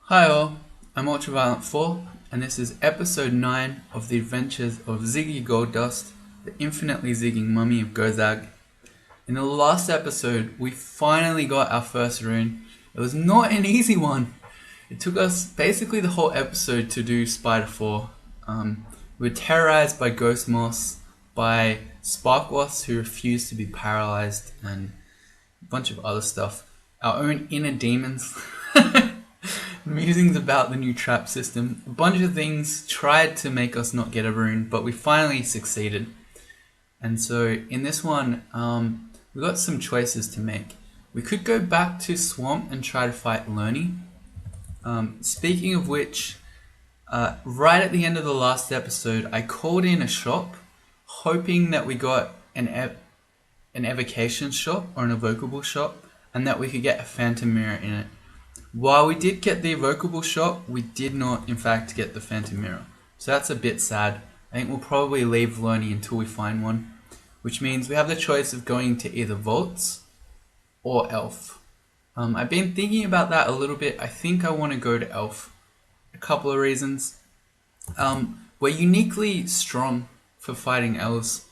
Hi all, I'm Ultraviolent4 and this is episode 9 of the adventures of Ziggy Goldust, the infinitely zigging Mummy of Gozag. In the last episode, we finally got our first rune. It was not an easy one. It took us basically the whole episode to do Spider 4. We were terrorized by Ghost Moss, by Sparkwas who refused to be paralyzed, and a bunch of other stuff. Our own inner demons. Musings about the new trap system. A bunch of things tried to make us not get a rune, but we finally succeeded. And so in this one, we got some choices to make. We could go back to Swamp and try to fight Loney. Speaking of which, right at the end of the last episode, I called in a shop, hoping that we got an evocation shop or an evocable shop, and that we could get a phantom mirror in it. While we did get the evocable shop, we did not in fact get the phantom mirror. So that's a bit sad. I think we'll probably leave Loney until we find one, which means we have the choice of going to either Vaults or Elf. I've been thinking about that a little bit. I think I want to go to Elf. A couple of reasons. We're uniquely strong for fighting elves.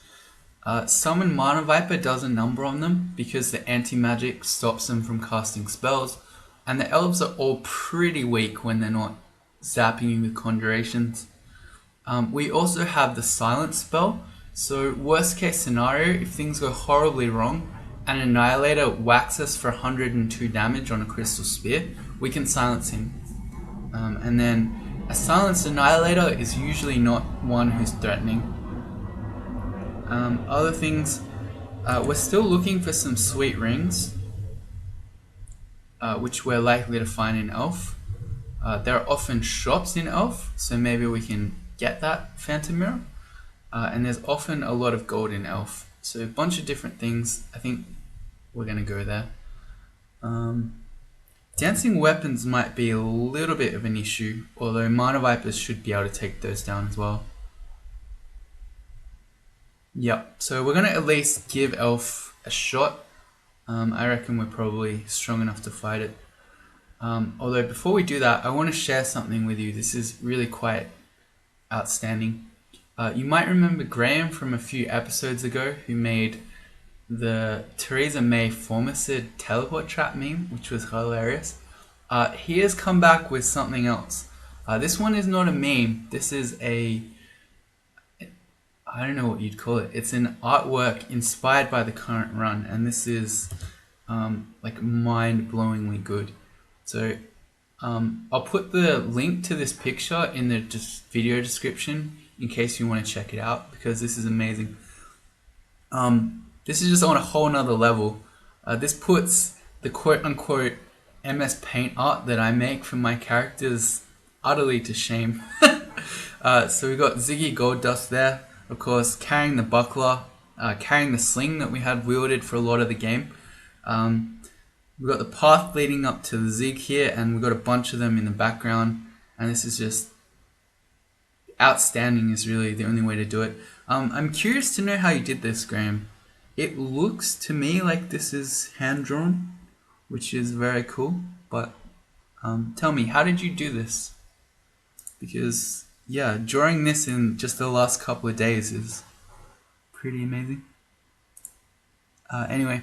Summon Mana Viper does a number on them because the anti-magic stops them from casting spells. And the elves are all pretty weak when they're not zapping you with conjurations. We also have the silence spell. So worst case scenario, if things go horribly wrong, an Annihilator whacks us for 102 damage on a crystal spear, we can silence him. And then a silenced Annihilator is usually not one who's threatening. Other things, we're still looking for some sweet rings. Which we're likely to find in Elf. There are often shops in Elf, so maybe we can get that phantom mirror. And there's often a lot of gold in Elf, so a bunch of different things. I think we're going to go there. Dancing weapons might be a little bit of an issue, although Mana Vipers should be able to take those down as well. Yep, so we're going to at least give Elf a shot. I reckon we're probably strong enough to fight it. Although before we do that, I want to share something with you. This is really quite outstanding. You might remember Graham from a few episodes ago who made the Theresa May Formicid teleport trap meme, which was hilarious. He has come back with something else. This one is not a meme. This is I don't know what you'd call it. It's an artwork inspired by the current run, and this is like mind-blowingly good. So I'll put the link to this picture in the video description in case you want to check it out, because this is amazing. This is just on a whole nother level. This puts the quote-unquote MS Paint art that I make for my characters utterly to shame. So we got Ziggy Goldust there. Of course, carrying the buckler, carrying the sling that we had wielded for a lot of the game. We've got the path leading up to the Zig here, and we've got a bunch of them in the background. And this is just outstanding, is really the only way to do it. I'm curious to know how you did this, Graham. It looks to me like this is hand-drawn, which is very cool. But tell me, how did you do this? Because yeah, drawing this in just the last couple of days is pretty amazing. Anyway,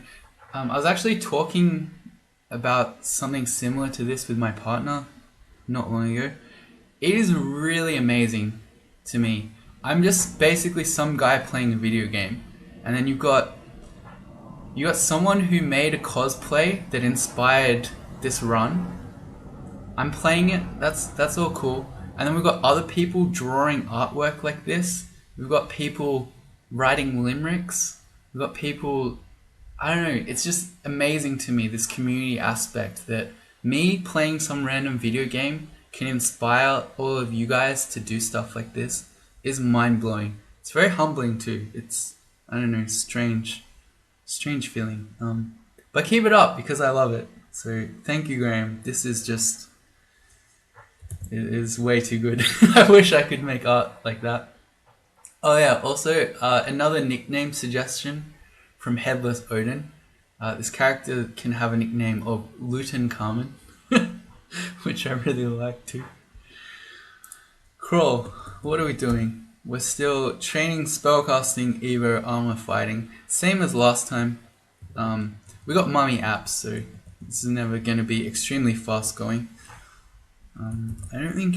I was actually talking about something similar to this with my partner not long ago. It is really amazing to me. I'm just basically some guy playing a video game, and then you got someone who made a cosplay that inspired this run. I'm playing it. That's all cool. And then we've got other people drawing artwork like this. We've got people writing limericks. We've got people, I don't know, it's just amazing to me, this community aspect, that me playing some random video game can inspire all of you guys to do stuff like this is mind-blowing. It's very humbling too. It's, I don't know, strange feeling. But keep it up because I love it. So thank you, Graham. This is just... it is way too good. I wish I could make art like that. Oh yeah, also another nickname suggestion from Headless Odin. This character can have a nickname of Luton Carmen. which I really like too. Crawl, what are we doing? We're still training spellcasting, Evo, armor fighting. Same as last time. We got Mummy apps, so this is never going to be extremely fast going. I don't think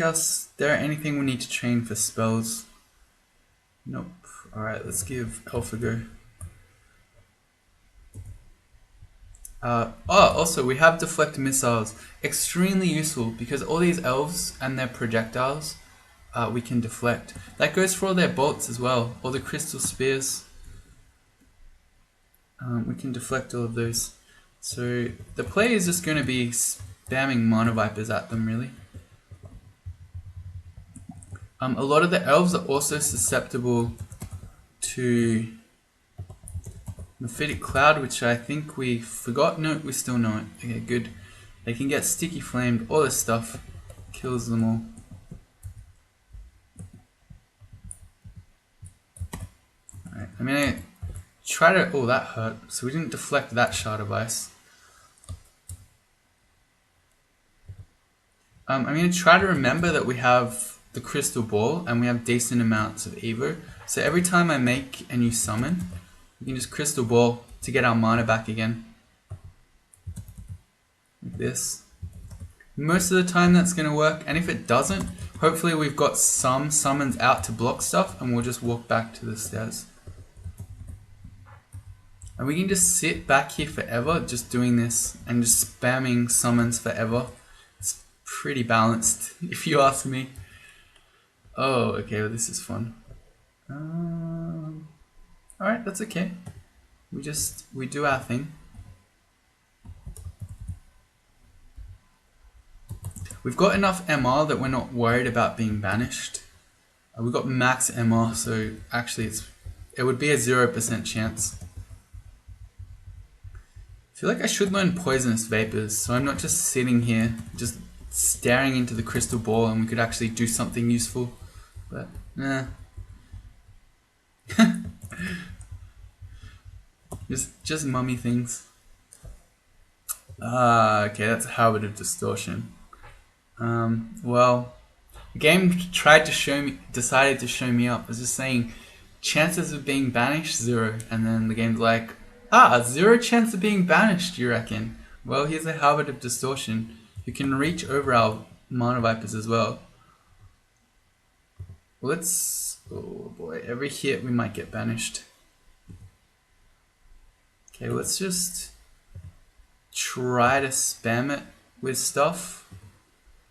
there are anything we need to train for spells. Nope. Alright, let's give Elf a go. Also we have deflect missiles. Extremely useful because all these elves and their projectiles we can deflect. That goes for all their bolts as well, all the crystal spears. We can deflect all of those. So the play is just going to be spamming Mana Vipers at them really. A lot of the elves are also susceptible to Mephitic Cloud, which I think we forgot. No, we still know it. Okay, good. They can get sticky flamed, all this stuff. Kills them all. Alright, I'm gonna try to... Oh, that hurt. So we didn't deflect that shard of ice. I'm gonna try to remember that we have the crystal ball and we have decent amounts of Evo. So every time I make a new summon, we can just crystal ball to get our mana back again. Like this. Most of the time that's going to work, and if it doesn't, hopefully we've got some summons out to block stuff and we'll just walk back to the stairs. And we can just sit back here forever just doing this and just spamming summons forever. It's pretty balanced if you ask me. Oh, okay, well this is fun. Alright, that's okay. We do our thing. We've got enough MR that we're not worried about being banished. We've got max MR, so actually it would be a 0% chance. I feel like I should learn Poisonous Vapors, so I'm not just sitting here, just staring into the crystal ball and we could actually do something useful. But, nah. just mummy things. Okay, that's a habit of distortion. Well, the game decided to show me up. I was just saying, chances of being banished, 0. And then the game's like, 0 chance of being banished, you reckon? Well, here's a habit of distortion. You can reach over our Mana Vipers as well. Oh boy, every hit we might get banished. Okay, let's just try to spam it with stuff.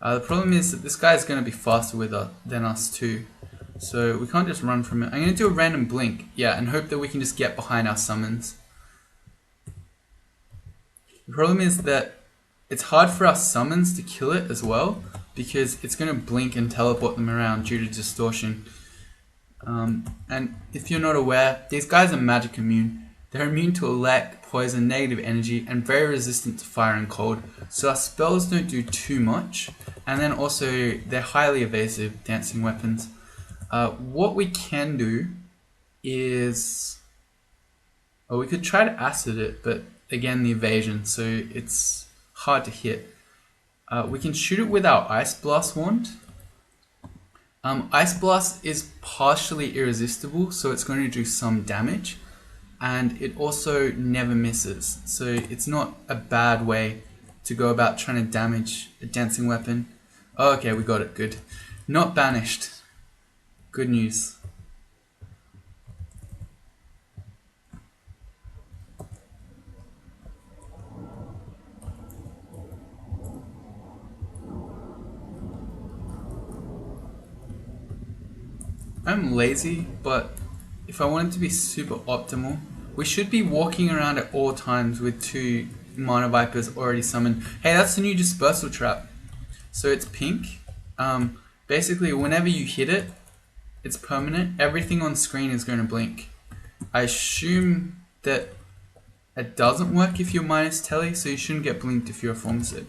The problem is that this guy's going to be faster than us too. So we can't just run from it. I'm going to do a random blink, yeah, and hope that we can just get behind our summons. The problem is that it's hard for our summons to kill it as well, because it's going to blink and teleport them around due to distortion. And if you're not aware, these guys are magic immune. They're immune to elect, poison, negative energy, and very resistant to fire and cold. So our spells don't do too much. And then also, they're highly evasive dancing weapons. What we can do is... we could try to acid it, but again, the evasion, so it's hard to hit. We can shoot it with our Ice Blast wand. Ice Blast is partially irresistible, so it's going to do some damage. And it also never misses, so it's not a bad way to go about trying to damage a dancing weapon. Oh, okay, we got it, good. Not banished. Good news. I'm lazy, but if I want it to be super optimal, we should be walking around at all times with 2 Mana Vipers already summoned. Hey, that's the new dispersal trap. So it's pink. Basically, whenever you hit it, it's permanent. Everything on screen is going to blink. I assume that it doesn't work if you're minus telly, so you shouldn't get blinked if you're a form set.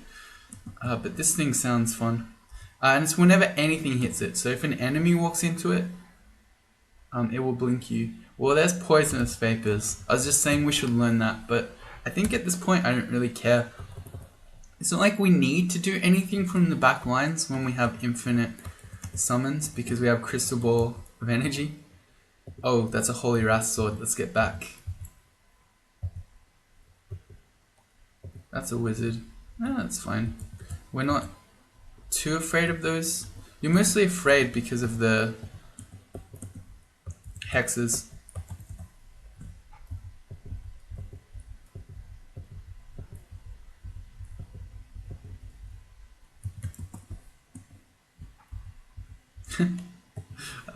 But this thing sounds fun. And it's whenever anything hits it. So if an enemy walks into it, it will blink you. Well, there's Poisonous Vapors. I was just saying we should learn that, but I think at this point I don't really care. It's not like we need to do anything from the back lines when we have infinite summons because we have Crystal Ball of Energy. Oh, that's a Holy Wrath Sword. Let's get back. That's a wizard. That's fine. We're not too afraid of those. You're mostly afraid because of the hexes.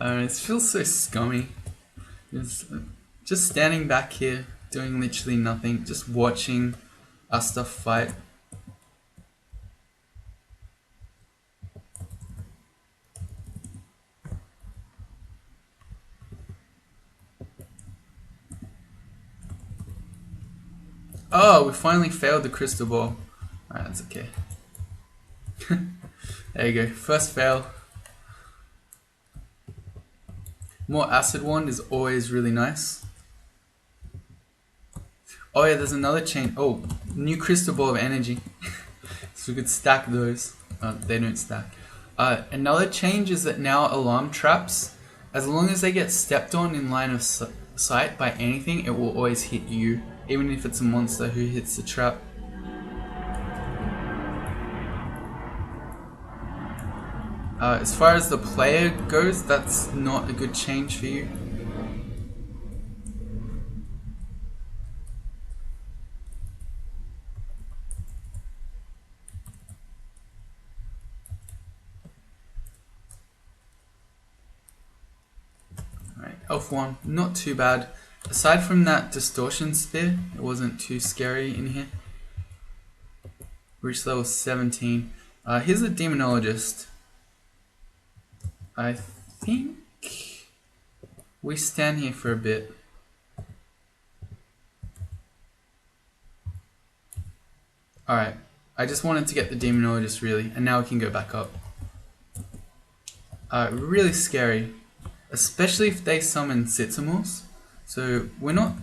It feels so scummy. Just standing back here, doing literally nothing, just watching our stuff fight. Oh, we finally failed the crystal ball. Alright, that's okay. There you go, first fail. More acid wand is always really nice. Oh yeah, there's another chain. Oh, new crystal ball of energy. So we could stack those. They don't stack. Another change is that now alarm traps, as long as they get stepped on in line of sight by anything, it will always hit you, even if it's a monster who hits the trap. As far as the player goes, that's not a good change for you. Alright, Elf 1, not too bad. Aside from that distortion spear, it wasn't too scary in here. Reached level 17. Here's a demonologist. I think we stand here for a bit. Alright, I just wanted to get the demonologist really, and now we can go back up. Really scary, especially if they summon Citsamors. So we're not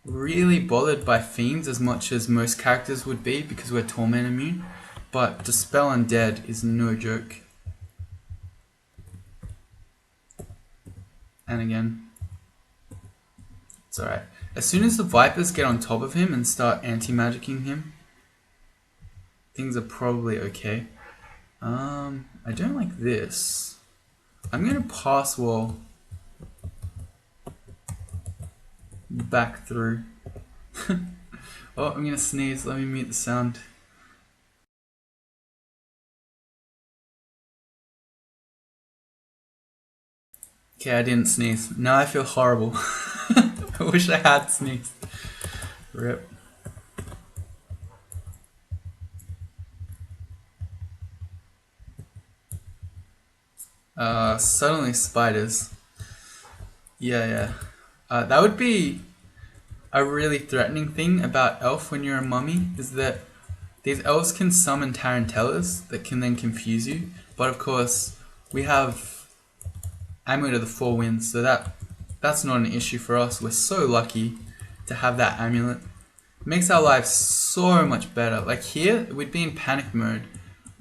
really bothered by fiends as much as most characters would be because we're torment immune, but Dispel Undead is no joke. And again, it's alright. As soon as the Vipers get on top of him and start anti-magicking him, things are probably okay. I don't like this. I'm gonna pass wall back through. Oh, I'm gonna sneeze. Let me mute the sound. Okay, I didn't sneeze. Now I feel horrible. I wish I had sneezed. Rip. Suddenly spiders. Yeah. That would be a really threatening thing about elf when you're a mummy, is that these elves can summon tarantellas that can then confuse you. But of course, we have Amulet of the Four Winds, so that's not an issue for us. We're so lucky to have that amulet. It makes our lives so much better. Like here, we'd be in panic mode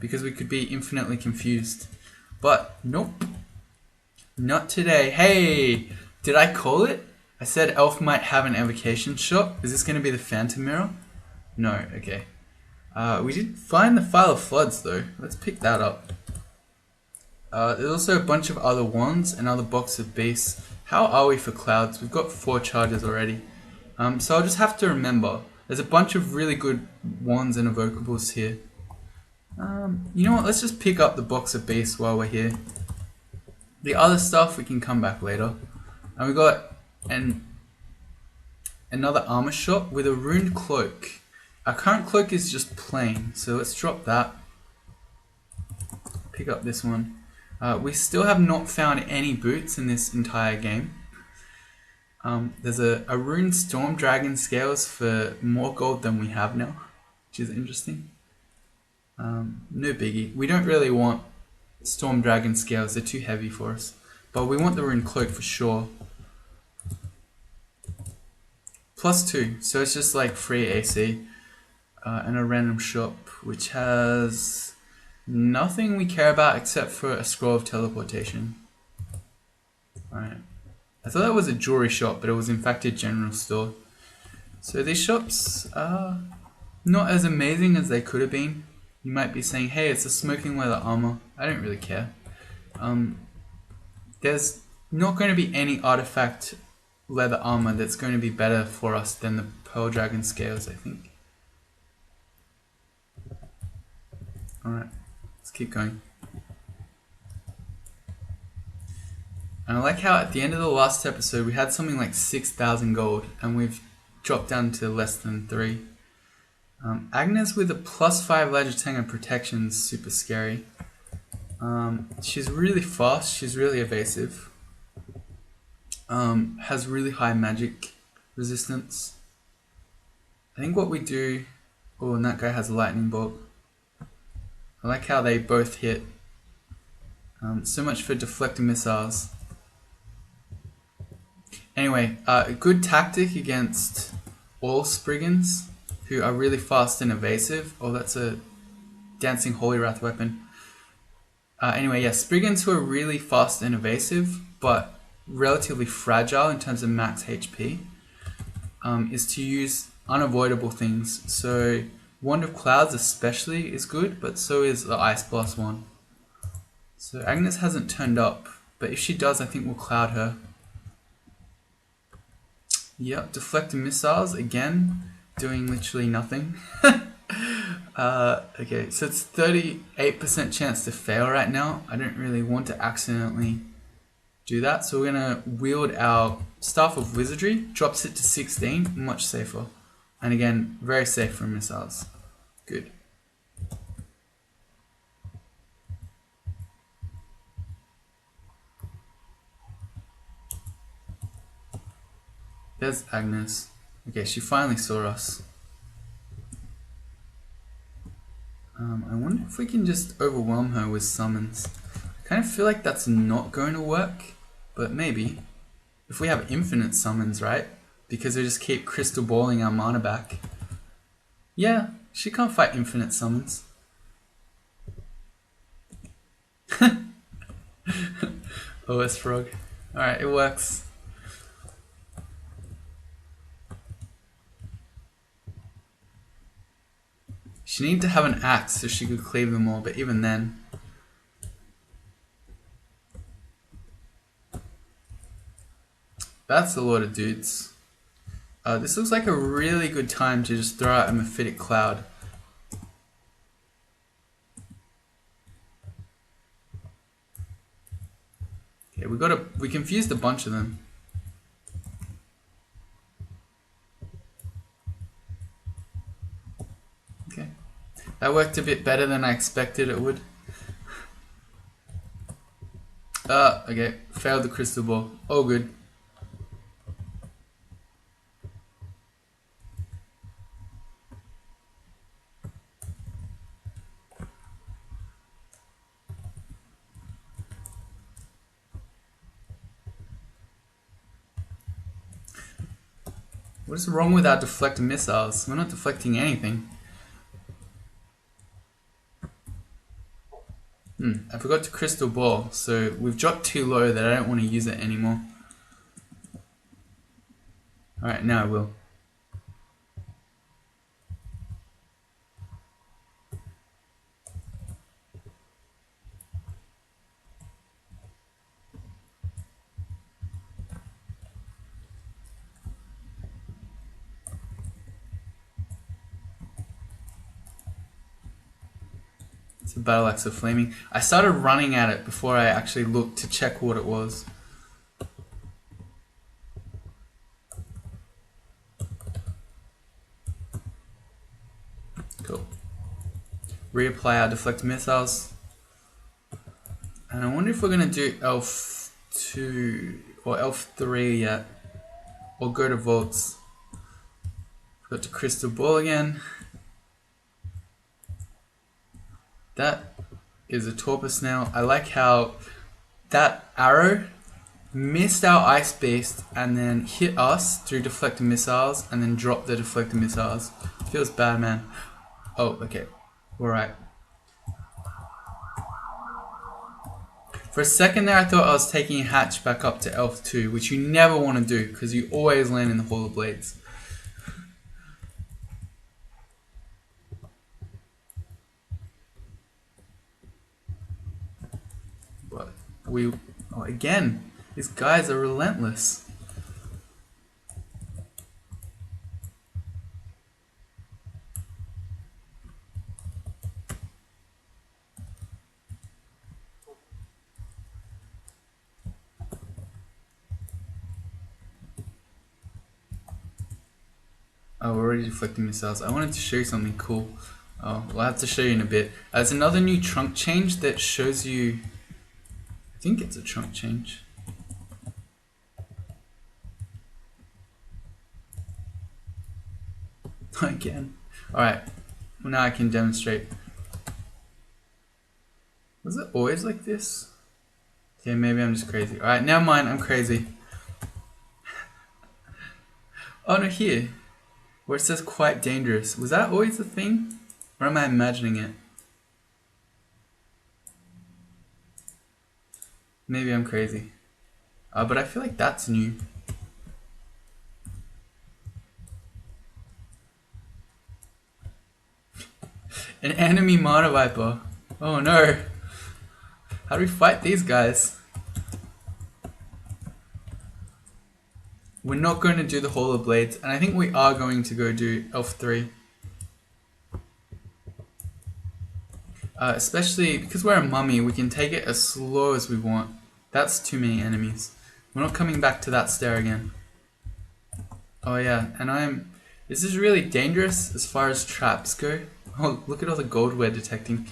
because we could be infinitely confused. But nope, not today. Hey, did I call it? I said elf might have an evocation shot. Is this going to be the Phantom Mirror? No, okay. We did find the File of Floods though. Let's pick that up. There's also a bunch of other wands and other box of beasts. How are we for clouds? We've got 4 charges already. So I'll just have to remember. There's a bunch of really good wands and evocables here. You know what? Let's just pick up the box of beasts while we're here. The other stuff we can come back later. And we got another armor shop with a runed cloak. Our current cloak is just plain, so let's drop that. Pick up this one. We still have not found any boots in this entire game. There's a runed Storm Dragon scales for more gold than we have now, which is interesting. No biggie. We don't really want Storm Dragon scales, they're too heavy for us. But we want the runed cloak for sure. +2, so it's just like free AC. and a random shop, which has nothing we care about except for a scroll of teleportation. Alright. I thought that was a jewelry shop, but it was in fact a general store. So these shops are not as amazing as they could have been. You might be saying, hey, it's a smoking leather armor. I don't really care. There's not going to be any artifact leather armor that's going to be better for us than the Pearl Dragon scales, I think. Alright, let's keep going. And I like how at the end of the last episode we had something like 6,000 gold and we've dropped down to less than 3. Agnes with a +5 Ledger Tang and protection is super scary. She's really fast, she's really evasive. Has really high magic resistance. I think what we do... Oh, and that guy has a lightning bolt. I like how they both hit. So much for deflecting missiles. Anyway, a good tactic against all Spriggans, who are really fast and evasive. Oh, that's a dancing Holy Wrath weapon. Anyway, yeah, Spriggans who are really fast and evasive, but relatively fragile in terms of max HP, is to use unavoidable things. So Wand of Clouds especially is good, but so is the Ice Blast one. So Agnes hasn't turned up, but if she does, I think we'll cloud her. Yep, deflecting missiles again, doing literally nothing. Okay, so it's 38% chance to fail right now. I don't really want to accidentally do that, so we're gonna wield our Staff of Wizardry, drops it to 16, much safer. And again, very safe from missiles. Good. There's Agnes. Okay, she finally saw us. I wonder if we can just overwhelm her with summons. I kind of feel like that's not going to work, but maybe. If we have infinite summons, right? Because we just keep crystal balling our mana back. Yeah, she can't fight infinite summons. OS Frog. Alright, it works. She needed to have an axe so she could cleave them all, but even then... That's a lot of dudes. This looks like a really good time to just throw out a Mephitic Cloud. Okay, we confused a bunch of them. Okay. That worked a bit better than I expected it would. Okay, failed the crystal ball. Oh good. What is wrong with our deflecting missiles? We're not deflecting anything. I forgot to crystal ball, so we've dropped too low that I don't want to use it anymore. Alright, now I will. It's a battle axe of flaming. I started running at it before I actually looked to check what it was. Cool. Reapply our deflect missiles. And I wonder if we're gonna do Elf 2 or Elf 3 yet. Or go to Vaults. Got to Crystal Ball again. That is a Torpor Snail. I like how that arrow missed our Ice Beast and then hit us through deflected missiles and then dropped the deflected missiles. Feels bad, man. Oh, okay. Alright. For a second there, I thought I was taking a hatch back up to Elf 2, which you never want to do, because you always land in the Hall of Blades. But again, these guys are relentless. Oh, we're already deflecting missiles. I wanted to show you something cool. Oh, we'll have to show you in a bit. There's another new trunk change that shows you... I think it's a trunk change. Again. Alright, well now I can demonstrate. Was it always like this? Okay, maybe I'm just crazy. Alright, never mind, I'm crazy. Oh no, here. Where it says quite dangerous. Was that always the thing? Or am I imagining it? Maybe I'm crazy. But I feel like that's new. An enemy Mana Viper. Oh no. How do we fight these guys? We're not going to do the Hall of Blades, and I think we are going to go do Elf 3. Especially because we're a mummy, we can take it as slow as we want. That's too many enemies. We're not coming back to that stair again. Oh yeah, and this is really dangerous as far as traps go. Oh, look at all the gold we're detecting.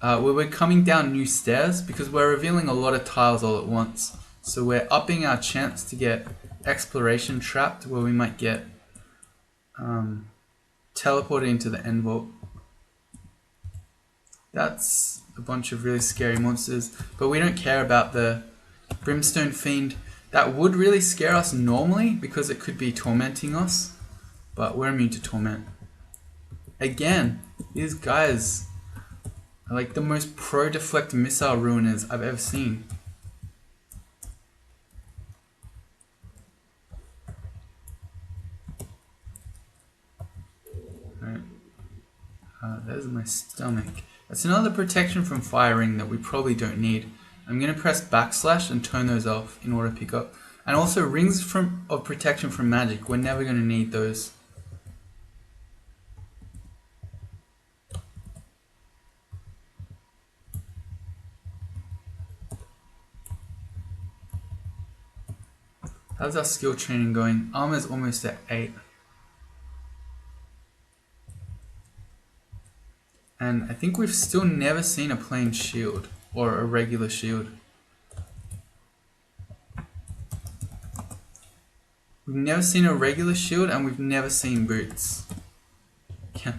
We're coming down new stairs because we're revealing a lot of tiles all at once. So we're upping our chance to get exploration trapped, where we might get teleported into the end vault. That's a bunch of really scary monsters, but we don't care about the Brimstone Fiend. That would really scare us normally because it could be tormenting us, but we're immune to torment. Again, these guys are like the most pro-deflect missile ruiners I've ever seen. Alright. There's my stomach. That's another protection from firing that we probably don't need. I'm going to press backslash and turn those off in order to pick up. And also rings of protection from magic. We're never going to need those. How's our skill training going? Armor's almost at 8. And I think we've still never seen a plain shield or a regular shield. We've never seen a regular shield and we've never seen boots. Yeah.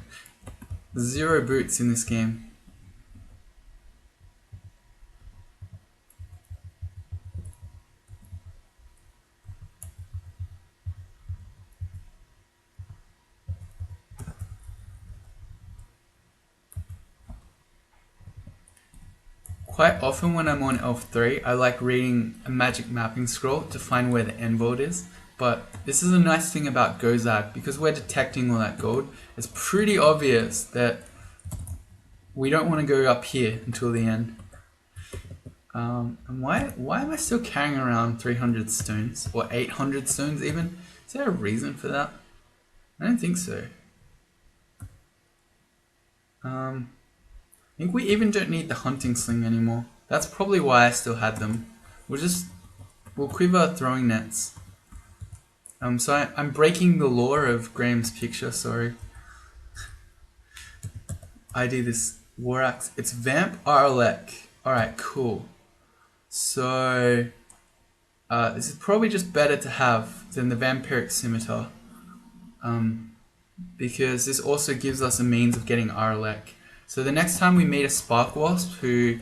0 boots in this game. Quite often when I'm on Elf 3, I like reading a magic mapping scroll to find where the end vault is. But this is a nice thing about Gozag, because we're detecting all that gold. It's pretty obvious that we don't want to go up here until the end. And why am I still carrying around 300 stones? Or 800 stones even? Is there a reason for that? I don't think so. I think we even don't need the hunting sling anymore. That's probably why I still had them. We'll quiver throwing nets. So I'm breaking the law of Graham's picture, sorry. I do this war axe. It's Vamp Arlek. Alright, cool. So this is probably just better to have than the Vampiric Scimitar. Because this also gives us a means of getting Arlek. So the next time we meet a Spark Wasp who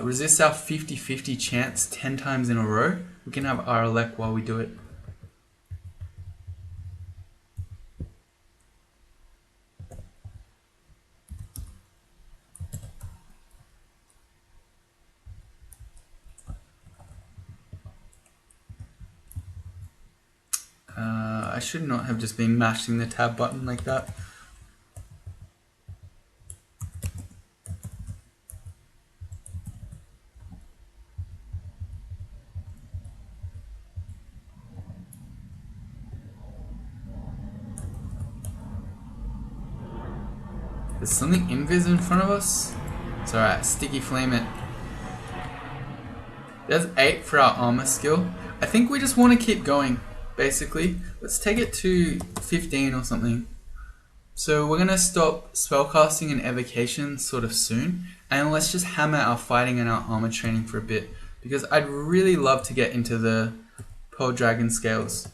resists our 50-50 chance 10 times in a row, we can have Arlek while we do it. should not have just been mashing the tab button like that. There's something invis in front of us. It's alright, sticky flame it. There's 8 for our armor skill. I think we just want to keep going, basically. Let's take it to 15 or something. So we're going to stop spellcasting and evocation sort of soon. And let's just hammer our fighting and our armor training for a bit. Because I'd really love to get into the Pearl Dragon scales.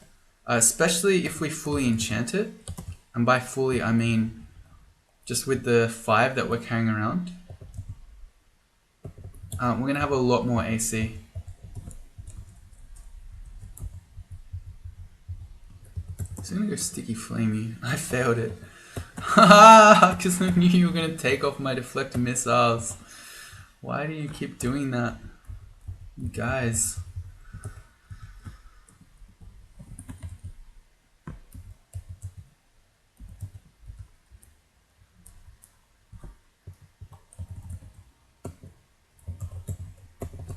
Especially if we fully enchant it. And by fully I mean just with the 5 that we're carrying around. We're going to have a lot more AC. I'm going to go sticky flamey. I failed it. Haha, because I knew you were going to take off my deflector missiles. Why do you keep doing that? You guys.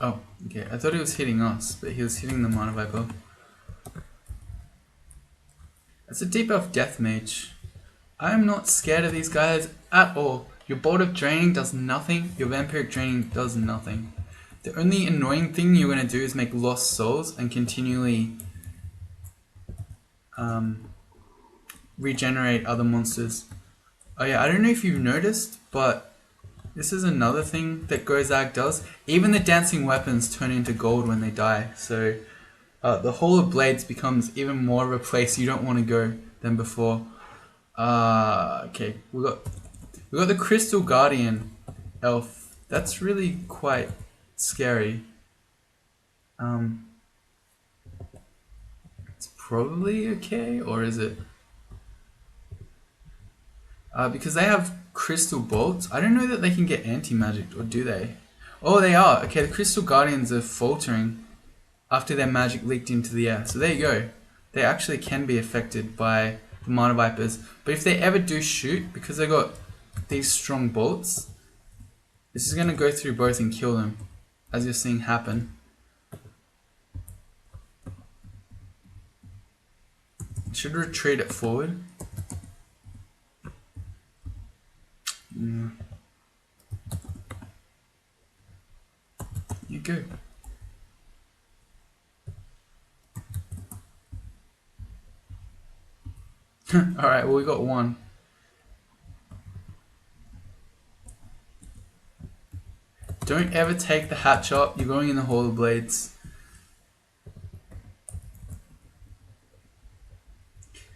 Oh, okay. I thought he was hitting us, but he was hitting the Mana Viper. That's a deep elf death mage. I am not scared of these guys at all. Your bolt of draining does nothing. Your vampiric draining does nothing. The only annoying thing you're going to do is make lost souls and continually regenerate other monsters. Oh yeah, I don't know if you've noticed, but this is another thing that Gozag does. Even the dancing weapons turn into gold when they die. So the Hall of Blades becomes even more of a place you don't want to go than before. Okay, we got the Crystal Guardian elf. That's really quite scary. It's probably okay, or is it? Because they have crystal bolts. I don't know that they can get anti-magic, or do they? Oh, they are. Okay, the Crystal Guardians are faltering after their magic leaked into the air. So there you go. They actually can be affected by the Mana Vipers. But if they ever do shoot, because they got these strong bolts, this is going to go through both and kill them, as you're seeing happen. Should retreat it forward. Yeah. You go. Alright, well we got one. Don't ever take the hatch up, you're going in the Hall of Blades.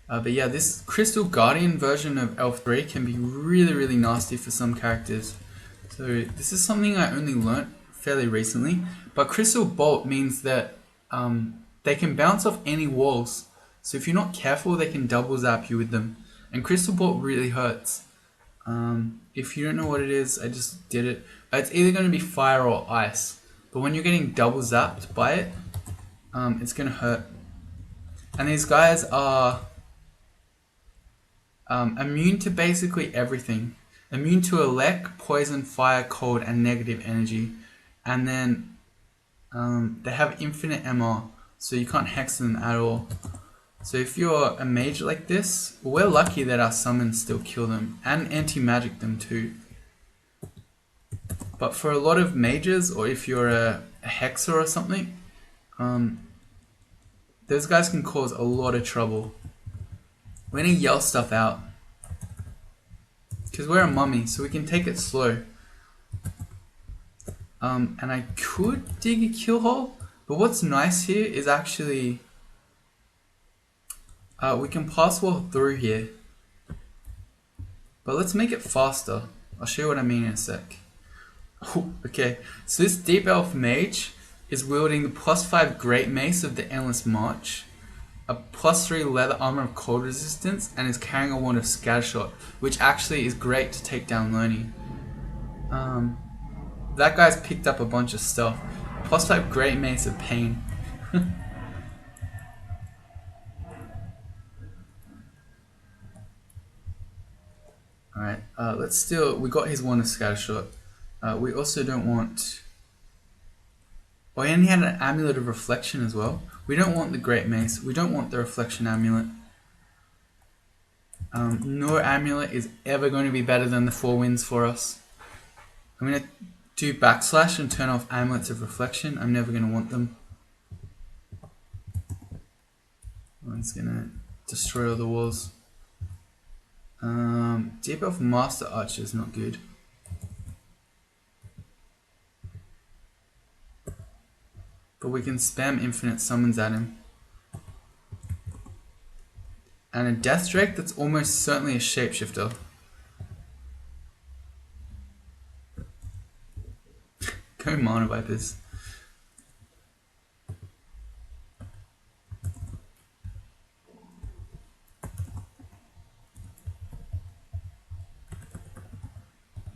But yeah, this Crystal Guardian version of Elf 3 can be really nasty for some characters. So this is something I only learnt fairly recently. But Crystal Bolt means that they can bounce off any walls. So if you're not careful, they can double zap you with them. And Crystal Bolt really hurts. If you don't know what it is, I just did it. It's either going to be fire or ice. But when you're getting double zapped by it, it's going to hurt. And these guys are immune to basically everything. Immune to elect, poison, fire, cold, and negative energy. And then they have infinite MR, so you can't hex them at all. So if you're a mage like this, we're lucky that our summons still kill them, and anti-magic them too. But for a lot of mages, or if you're a hexer or something, those guys can cause a lot of trouble. We're gonna yell stuff out, because we're a mummy, so we can take it slow. And I could dig a kill hole, but what's nice here is actually we can pass wall through here. But let's make it faster. I'll show you what I mean in a sec. Oh, okay, so this Deep Elf Mage is wielding the +5 Great Mace of the Endless March, a +3 Leather Armor of Cold Resistance, and is carrying a wand of Scattershot, which actually is great to take down Loney. That guy's picked up a bunch of stuff. +5 Great Mace of Pain. Alright, let's still, we got his one of Scattershot. We also don't want, oh, and he had an Amulet of Reflection as well. We don't want the Great Mace, we don't want the Reflection Amulet. No amulet is ever going to be better than the 4 winds for us. I'm going to do backslash and turn off Amulets of Reflection. I'm never going to want them. It's going to destroy all the walls. Deep Elf Master Archer is not good. But we can spam infinite summons at him. And a Death Drake that's almost certainly a shapeshifter. Go Mana Vipers.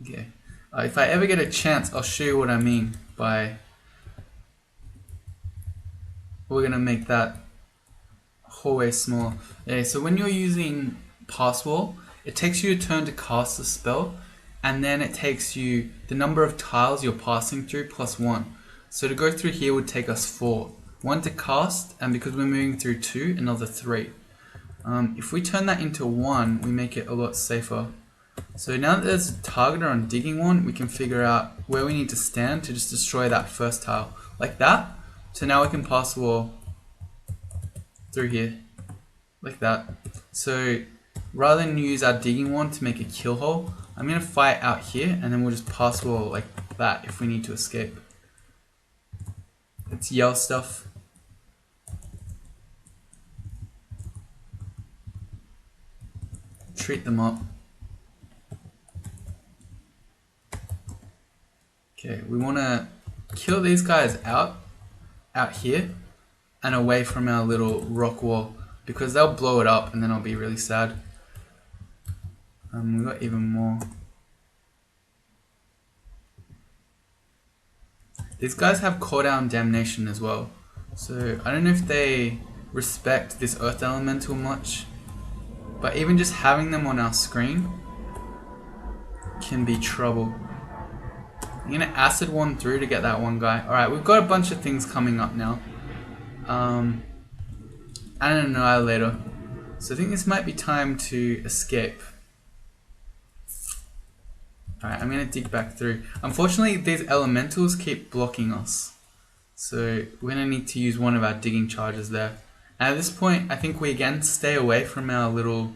Okay. If I ever get a chance, I'll show you what I mean by... We're going to make that hallway small. Okay, so when you're using Pass Wall, it takes you a turn to cast the spell, and then it takes you the number of tiles you're passing through plus 1. So to go through here would take us 4. 1 to cast, and because we're moving through 2, another 3. If we turn that into 1, we make it a lot safer. So now that there's a targeter on Digging Wand, we can figure out where we need to stand to just destroy that first tile. Like that. So now we can pass the wall through here. Like that. So rather than use our Digging Wand to make a kill hole, I'm going to fight out here and then we'll just pass the wall like that if we need to escape. It's yell stuff. Treat them up. Okay, we want to kill these guys out here and away from our little rock wall because they'll blow it up and then I'll be really sad. We got even more. These guys have Call Down Damnation as well, so I don't know if they respect this Earth Elemental much, but even just having them on our screen can be trouble. I'm going to Acid Wand through to get that one guy. Alright, we've got a bunch of things coming up now. And an Annihilator. So I think this might be time to escape. Alright, I'm going to dig back through. Unfortunately, these elementals keep blocking us. So we're going to need to use one of our digging charges there. And at this point, I think we again stay away from our little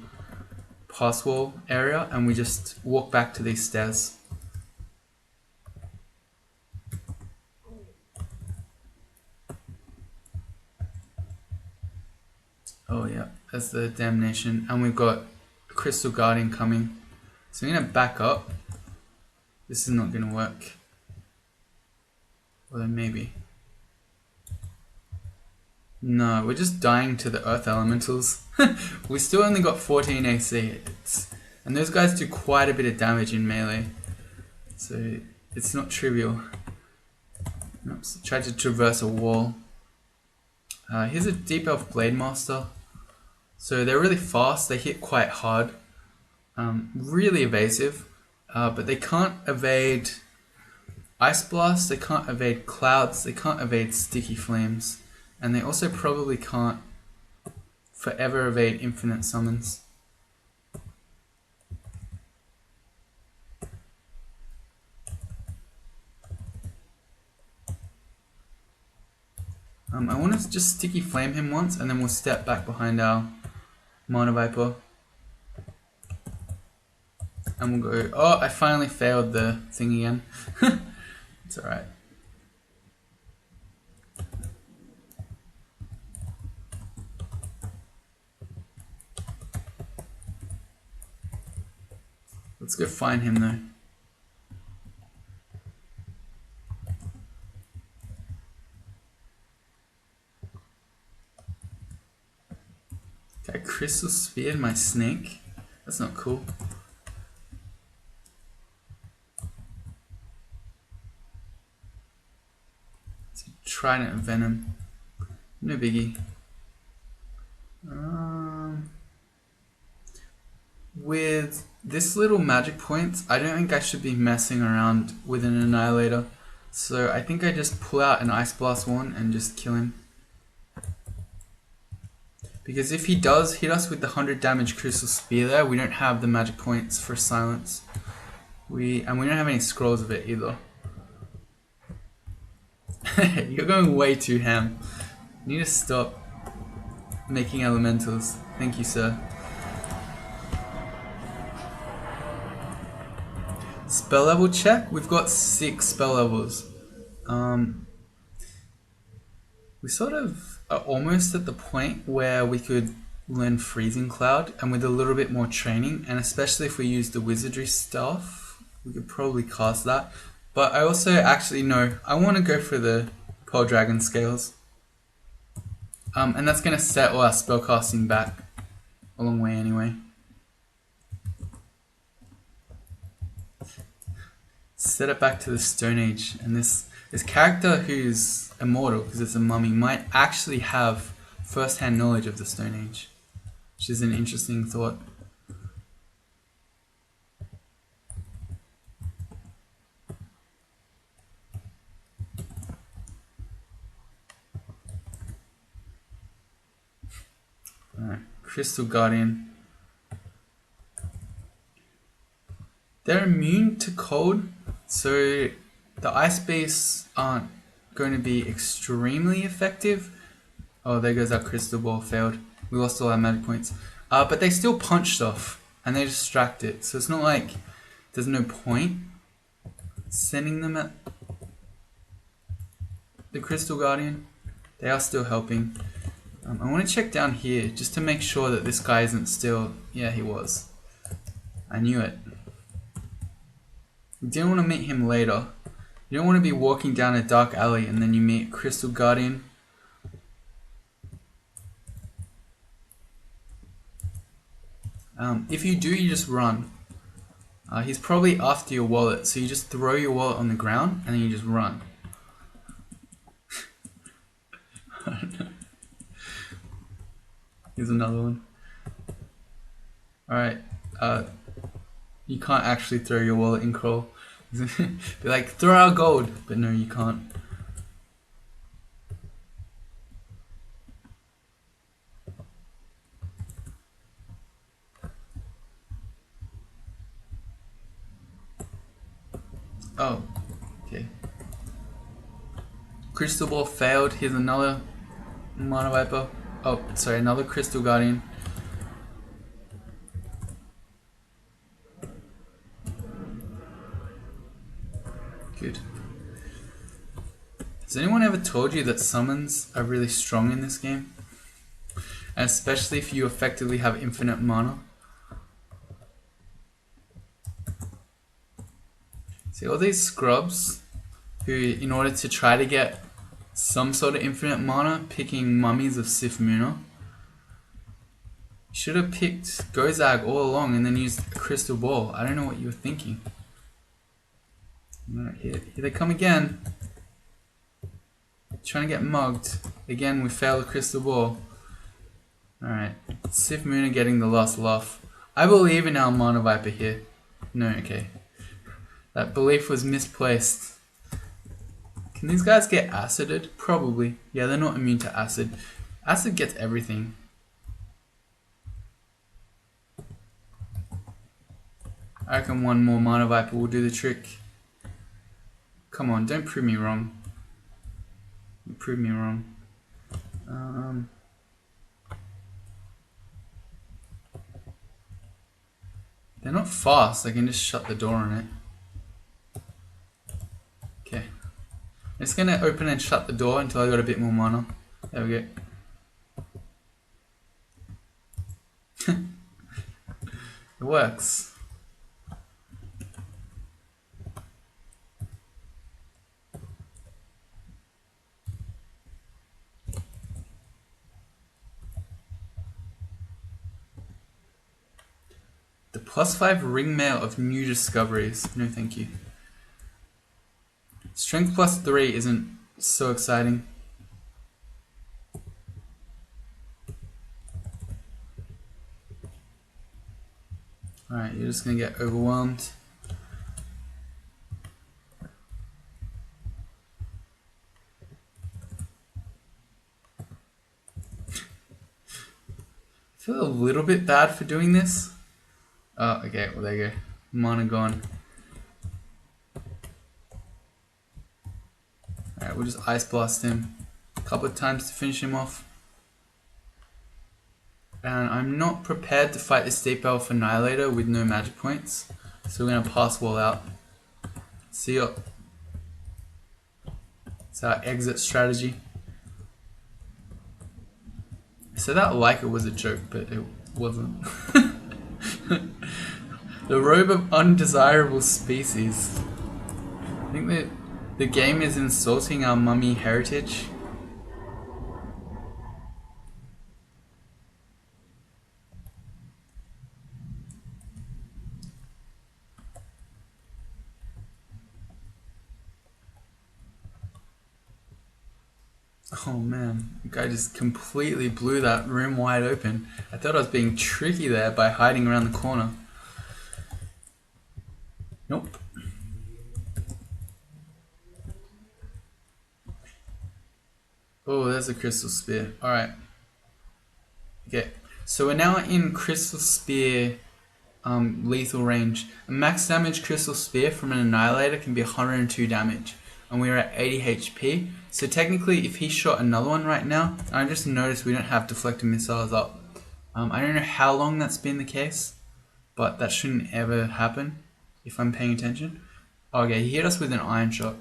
pass wall area and we just walk back to these stairs. Oh yeah, that's the Damnation. And we've got Crystal Guardian coming. So I'm going to back up. This is not going to work. Well then maybe. No, we're just dying to the Earth Elementals. We still only got 14 AC. And those guys do quite a bit of damage in melee. So it's not trivial. Oops, tried to traverse a wall. Here's a Deep Elf Blade Master. So they're really fast, they hit quite hard. Really evasive. But they can't evade Ice Blast, they can't evade Clouds, they can't evade Sticky Flames. And they also probably can't forever evade Infinite Summons. I want to just Sticky Flame him once and then we'll step back behind our Mana Viper. And we'll go, oh, I finally failed the thing again. It's alright. Let's go find him though. Okay, Crystal Speared my snake. That's not cool. Trident of Venom. No biggie. with this little magic points, I don't think I should be messing around with an Annihilator. So I think I just pull out an Ice Blast one and just kill him. Because if he does hit us with the 100 damage Crystal Spear there, we don't have the magic points for silence. We don't have any scrolls of it either. You're going way too ham. You need to stop making elementals. Thank you, sir. Spell level check. We've got 6 spell levels. We sort of are almost at the point where we could learn Freezing Cloud, and with a little bit more training, and especially if we use the wizardry stuff, we could probably cast that. But I also actually know I want to go for the Pearl Dragon Scales. And that's going to set all our spellcasting back a long way anyway. Set it back to the Stone Age, and this character who's immortal because it's a mummy might actually have first-hand knowledge of the Stone Age, which is an interesting thought. Alright, Crystal Guardian. They're immune to cold, so the ice beasts aren't going to be extremely effective. Oh, there goes our crystal ball, failed. We lost all our magic points. But they still punch stuff, and they distract it, so it's not like there's no point sending them at the Crystal Guardian. They are still helping. I want to check down here, just to make sure that this guy isn't still... Yeah, he was. I knew it. You didn't want to meet him later. You don't want to be walking down a dark alley and then you meet Crystal Guardian. If you do, you just run. He's probably after your wallet, so you just throw your wallet on the ground and then you just run. I don't know. Here's another one. Alright, you can't actually throw your wallet in crawl. Be like, throw our gold, but no, you can't. Oh, okay. Crystal Ball failed. Here's another Mana Viper. Oh, sorry, another Crystal Guardian. Good. Has anyone ever told you that summons are really strong in this game? And especially if you effectively have infinite mana. See all these scrubs who, in order to try to get some sort of infinite mana, picking Mummies of Sifmuna. Should have picked Gozag all along and then used a Crystal Ball. I don't know what you were thinking. Right, here they come again. Trying to get mugged. Again, we fail the Crystal Ball. Alright, Sifmuna getting the last laugh. I believe in our Mana Viper here. No, okay. That belief was misplaced. Can these guys get acided? Probably. Yeah, they're not immune to acid. Acid gets everything. I reckon one more Mana Viper will do the trick. Come on, don't prove me wrong. Prove me wrong. They're not fast, I can just shut the door on it. Okay. I'm just gonna open and shut the door until I got a bit more mana. There we go. It works. The +5 ring mail of new discoveries. No thank you. Strength +3 isn't so exciting. you're just gonna get overwhelmed. I feel a little bit bad for doing this. Oh, okay, well there you go. Mana gone. Alright, we'll just Ice Blast him a couple of times to finish him off. And I'm not prepared to fight this Deep Elf Annihilator with no magic points. So we're going to pass wall out. See ya. It's our exit strategy. So that like it was a joke, but it wasn't. The robe of undesirable species. I think that the game is insulting our mummy heritage. Oh man, the guy just completely blew that room wide open. I thought I was being tricky there by hiding around the corner. Nope. Oh, there's a Crystal Spear. Alright. Okay, so we're now in Crystal Spear lethal range. A max damage Crystal Spear from an Annihilator can be 102 damage. And we're at 80 HP. So technically, if he shot another one right now, and I just noticed we don't have deflecting missiles up. I don't know how long that's been the case, but that shouldn't ever happen if I'm paying attention. Okay, he hit us with an Iron Shot.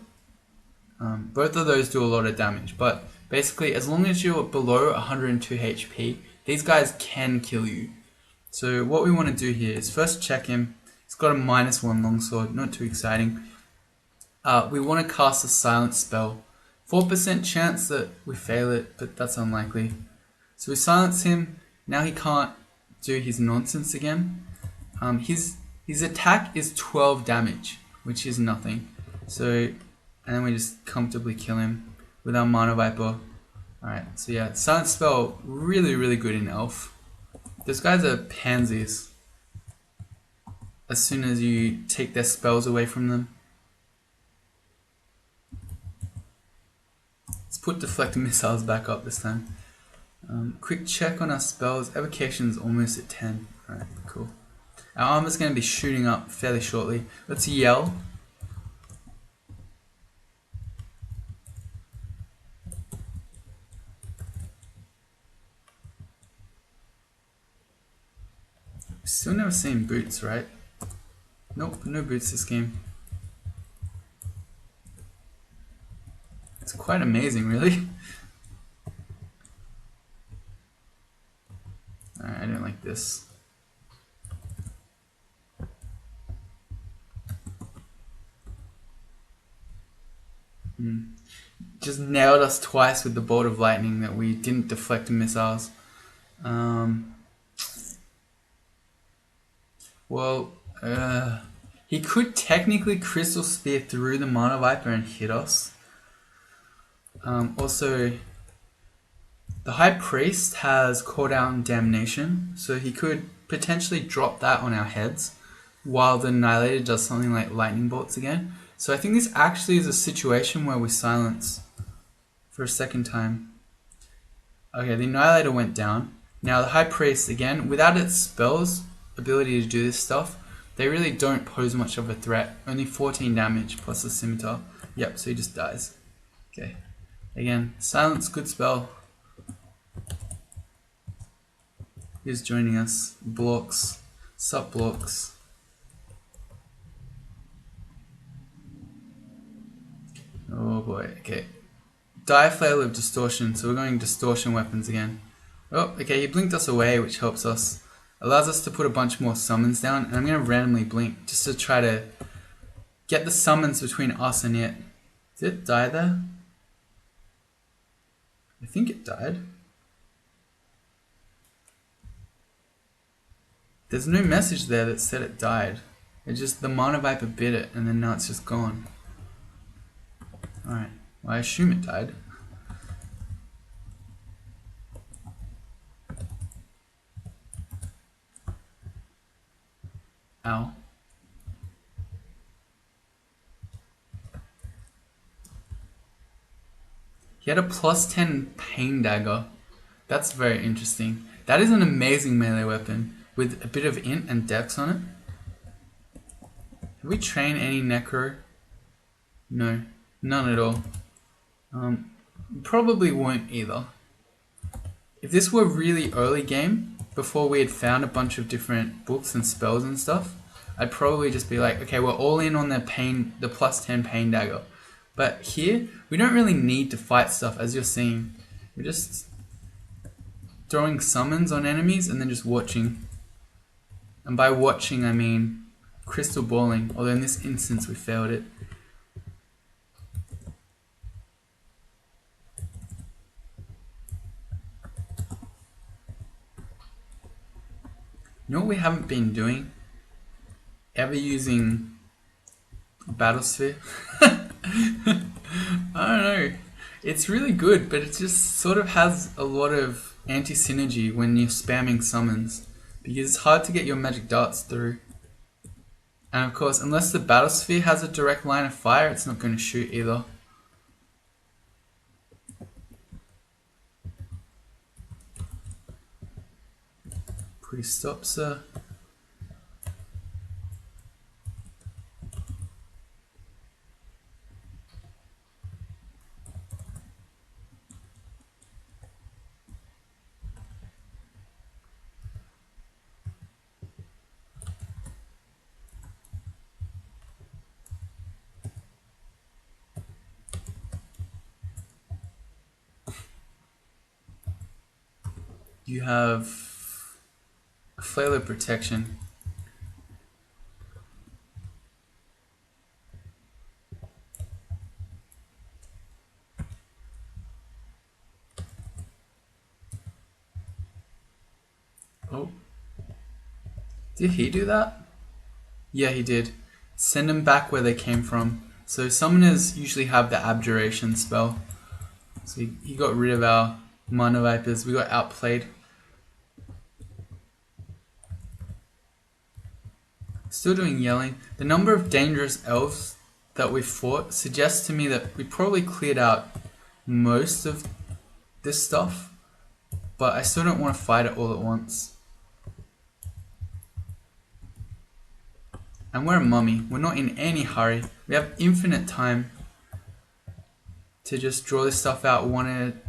Both of those do a lot of damage, but basically, as long as you're below 102 HP, these guys can kill you. So what we want to do here is first check him. He's got a -1 longsword, not too exciting. We want to cast a silence spell. 4% chance that we fail it, but that's unlikely. So we silence him. Now he can't do his nonsense again. His attack is 12 damage, which is nothing. So, and then we just comfortably kill him with our Mana Viper. Alright, so yeah, silence spell, really, really good in Elf. Those guys are pansies. As soon as you take their spells away from them. Let's put deflecting missiles back up this time. Quick check on our spells. Evocation's almost at 10. Alright, cool. Our armor's going to be shooting up fairly shortly. Let's yell. Still never seen boots, right? Nope, no boots this game. It's quite amazing, really. Alright, I don't like this. Just nailed us twice with the bolt of lightning that we didn't deflect missiles. He could technically Crystal Spear through the Mana Viper and hit us. Also, the High Priest has Call Down Damnation, so he could potentially drop that on our heads while the Annihilator does something like Lightning Bolts again. So I think this actually is a situation where we silence for a second time. Okay, the Annihilator went down. Now the High Priest, again, without its spells, ability to do this stuff, they really don't pose much of a threat. Only 14 damage plus a scimitar. Yep, so he just dies. Okay. Again, silence, good spell. He's joining us. Blocks. Sup blocks. Oh boy, okay. Dire Flail of Distortion, so we're going Distortion weapons again. Oh, okay, he blinked us away, which helps us. Allows us to put a bunch more summons down, and I'm going to randomly blink just to try to get the summons between us and it. Did it die there? I think it died. There's no message there that said it died. It just, the Mana Viper bit it, and then now it's just gone. Alright, well I assume it died. Ow. He had a +10 pain dagger. That's very interesting. That is an amazing melee weapon with a bit of int and dex on it. Have we trained any necro? No, none at all. Probably won't either. If this were really early game, before we had found a bunch of different books and spells and stuff, I'd probably just be like, okay, we're all in on the +10 pain dagger. But here, we don't really need to fight stuff, as you're seeing. We're just throwing summons on enemies and then just watching. And by watching, I mean crystal balling, although in this instance we failed it. You know what we haven't been doing? Ever using Battlesphere? I don't know. It's really good, but it just sort of has a lot of anti-synergy when you're spamming summons, because it's hard to get your magic darts through. And of course, unless the Battlesphere has a direct line of fire, it's not going to shoot either. Please stop, sir. You have a flail of protection. Oh. Did he do that? Yeah, he did. Send them back where they came from. So summoners usually have the abjuration spell. So he got rid of our mana vipers. We got outplayed. Still doing yelling. The number of dangerous elves that we fought suggests to me that we probably cleared out most of this stuff, but I still don't want to fight it all at once. And we're a mummy. We're not in any hurry. We have infinite time to just draw this stuff out one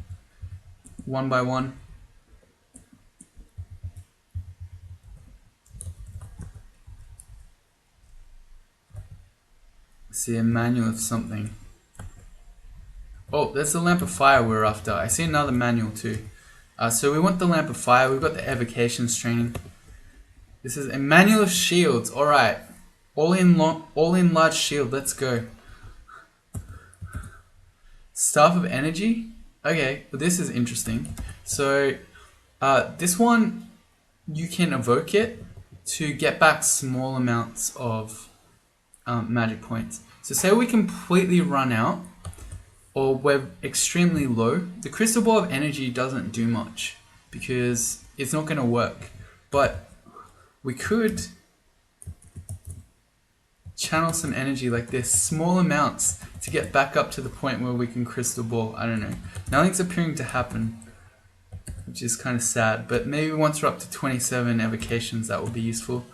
by one. See a manual of something. Oh, that's the lamp of fire we're after. I see another manual too. So we want the lamp of fire. We've got the evocations training. This is a manual of shields. All right, all in large shield. Let's go. Staff of energy. Okay, well, this is interesting. So this one, you can evoke it to get back small amounts of magic points. So say we completely run out, or we're extremely low, the crystal ball of energy doesn't do much because it's not going to work. But we could channel some energy like this, small amounts, to get back up to the point where we can crystal ball. I don't know. Nothing's appearing to happen, which is kind of sad, but maybe once we're up to 27 evocations, that will be useful.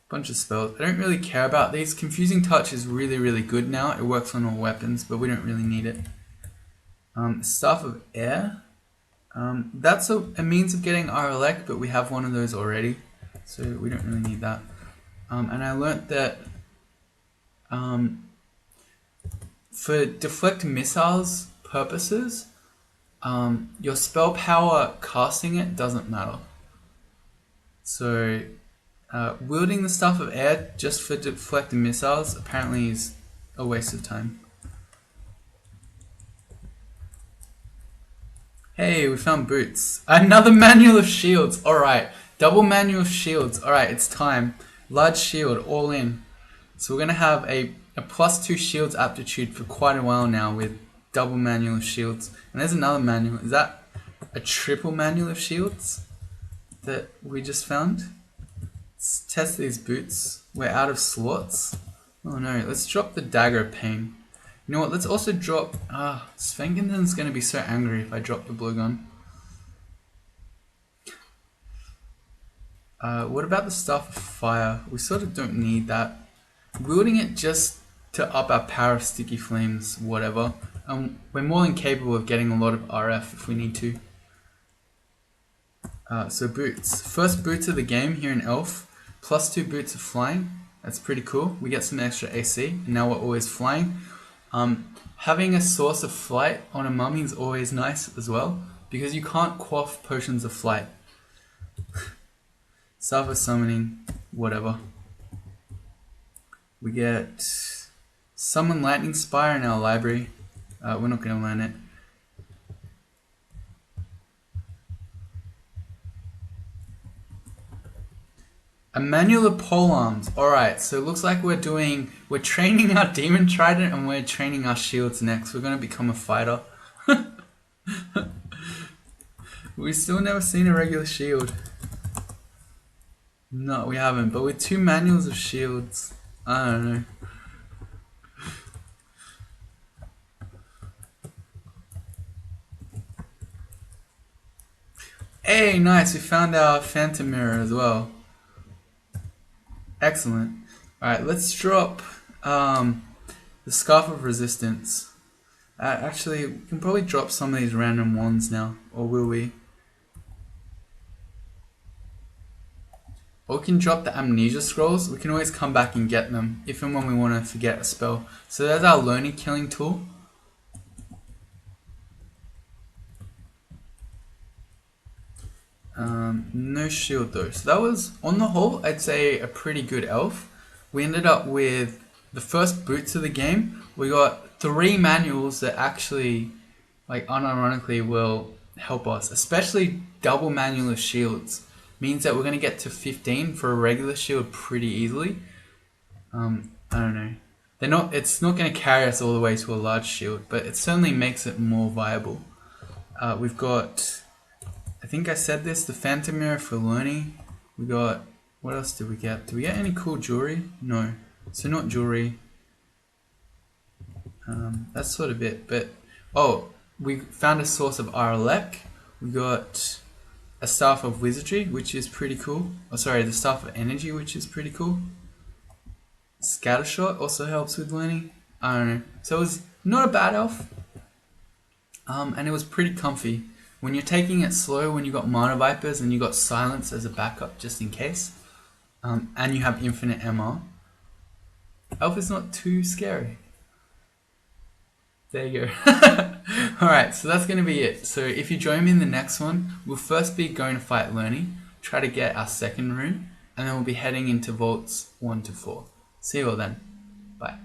Bunch of spells. I don't really care about these. Confusing Touch is really, really good now. It works on all weapons, but we don't really need it. Staff of Air. That's a means of getting our elect, but we have one of those already, so we don't really need that. And I learnt that for deflect missiles purposes, your spell power casting it doesn't matter. So wielding the Staff of Air just for deflecting missiles apparently is a waste of time. Hey, we found boots. Another manual of shields. Alright, double manual of shields. Alright, it's time. Large shield, all in. So we're going to have a +2 shields aptitude for quite a while now with double manual of shields. And there's another manual. Is that a triple manual of shields that we just found? Let's test these boots. We're out of slots. Oh no, let's drop the Dagger of Pain. You know what, let's also drop... Svengenden's gonna be so angry if I drop the blue gun. What about the Staff of Fire? We sort of don't need that. Wielding it just to up our power of sticky flames, whatever. We're more than capable of getting a lot of RF if we need to. So boots. First boots of the game here in Elf. +2 boots of flying. That's pretty cool. We get some extra AC, and now we're always flying. Having a source of flight on a mummy is always nice as well, because you can't quaff potions of flight. Staff of Summoning, whatever. We get Summon Lightning Spire in our library. We're not going to learn it. A manual of polearms. Alright, so it looks like we're training our demon trident and we're training our shields next. We're going to become a fighter. We've still never seen a regular shield. No, we haven't, but with 2 manuals of shields, I don't know. Hey, nice, we found our Phantom Mirror as well. Excellent. Alright, let's drop the Scarf of Resistance. Actually, we can probably drop some of these random ones now, or will we? Or we can drop the Amnesia Scrolls. We can always come back and get them if and when we want to forget a spell. So that's our learning killing tool. No shield though. So that was, on the whole, I'd say a pretty good elf. We ended up with the first boots of the game. We got 3 manuals that actually, like unironically, will help us. Especially double manual of shields. Means that we're going to get to 15 for a regular shield pretty easily. I don't know. It's not going to carry us all the way to a large shield, but it certainly makes it more viable. We've got, I think I said this, the Phantom Mirror for learning. We got, what else did we get? Did we get any cool jewelry? No. So not jewelry. That's sort of it. But, oh, we found a source of Aralek. We got a Staff of Wizardry, which is pretty cool. Oh, sorry, the Staff of Energy, which is pretty cool. Scattershot also helps with learning. I don't know. So it was not a bad elf. And it was pretty comfy. When you're taking it slow, when you got Mana Vipers and you got Silence as a backup just in case, and you have infinite MR, elf is not too scary. There you go. Alright, so that's going to be it. So if you join me in the next one, we'll first be going to fight learning, try to get our second rune, and then we'll be heading into vaults 1 to 4. See you all then. Bye.